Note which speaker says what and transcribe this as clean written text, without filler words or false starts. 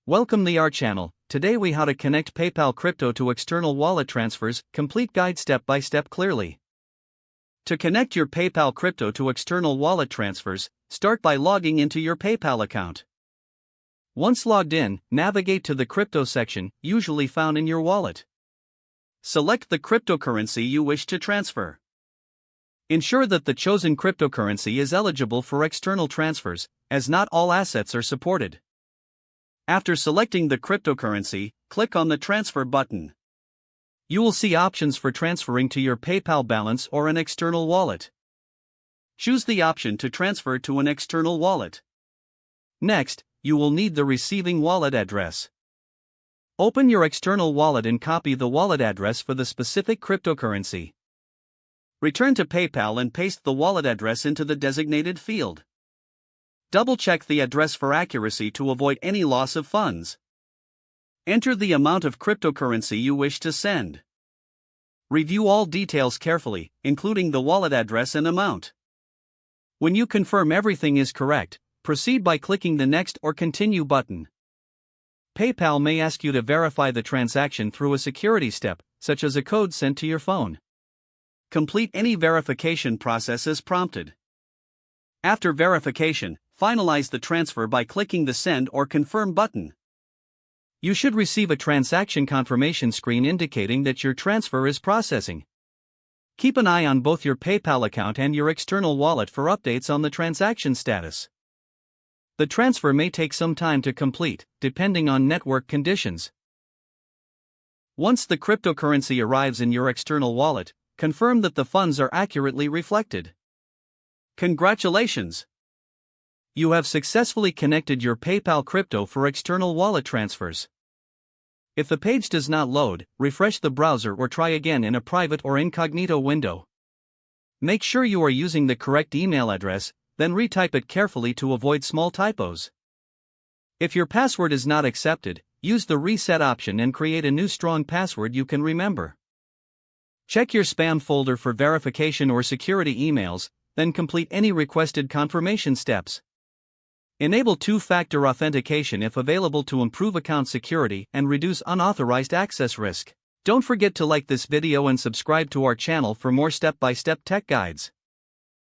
Speaker 1: Welcome to our channel. Today we how to connect PayPal Crypto to external wallet transfers, complete guide step by step clearly. To connect your PayPal Crypto to external wallet transfers, start by logging into your PayPal account. Once logged in, navigate to the crypto section, usually found in your wallet. Select the cryptocurrency you wish to transfer. Ensure that the chosen cryptocurrency is eligible for external transfers, as not all assets are supported. After selecting the cryptocurrency, click on the Transfer button. You will see options for transferring to your PayPal balance or an external wallet. Choose the option to transfer to an external wallet. Next, you will need the receiving wallet address. Open your external wallet and copy the wallet address for the specific cryptocurrency. Return to PayPal and paste the wallet address into the designated field. Double-check the address for accuracy to avoid any loss of funds. Enter the amount of cryptocurrency you wish to send. Review all details carefully, including the wallet address and amount. When you confirm everything is correct, proceed by clicking the Next or Continue button. PayPal may ask you to verify the transaction through a security step, such as a code sent to your phone. Complete any verification process as prompted. After verification, finalize the transfer by clicking the Send or Confirm button. You should receive a transaction confirmation screen indicating that your transfer is processing. Keep an eye on both your PayPal account and your external wallet for updates on the transaction status. The transfer may take some time to complete, depending on network conditions. Once the cryptocurrency arrives in your external wallet, confirm that the funds are accurately reflected. Congratulations! You have successfully connected your PayPal Crypto for external wallet transfers. If the page does not load, refresh the browser or try again in a private or incognito window. Make sure you are using the correct email address, then retype it carefully to avoid small typos. If your password is not accepted, use the reset option and create a new strong password you can remember. Check your spam folder for verification or security emails, then complete any requested confirmation steps. Enable two-factor authentication if available to improve account security and reduce unauthorized access risk. Don't forget to like this video and subscribe to our channel for more step-by-step tech guides.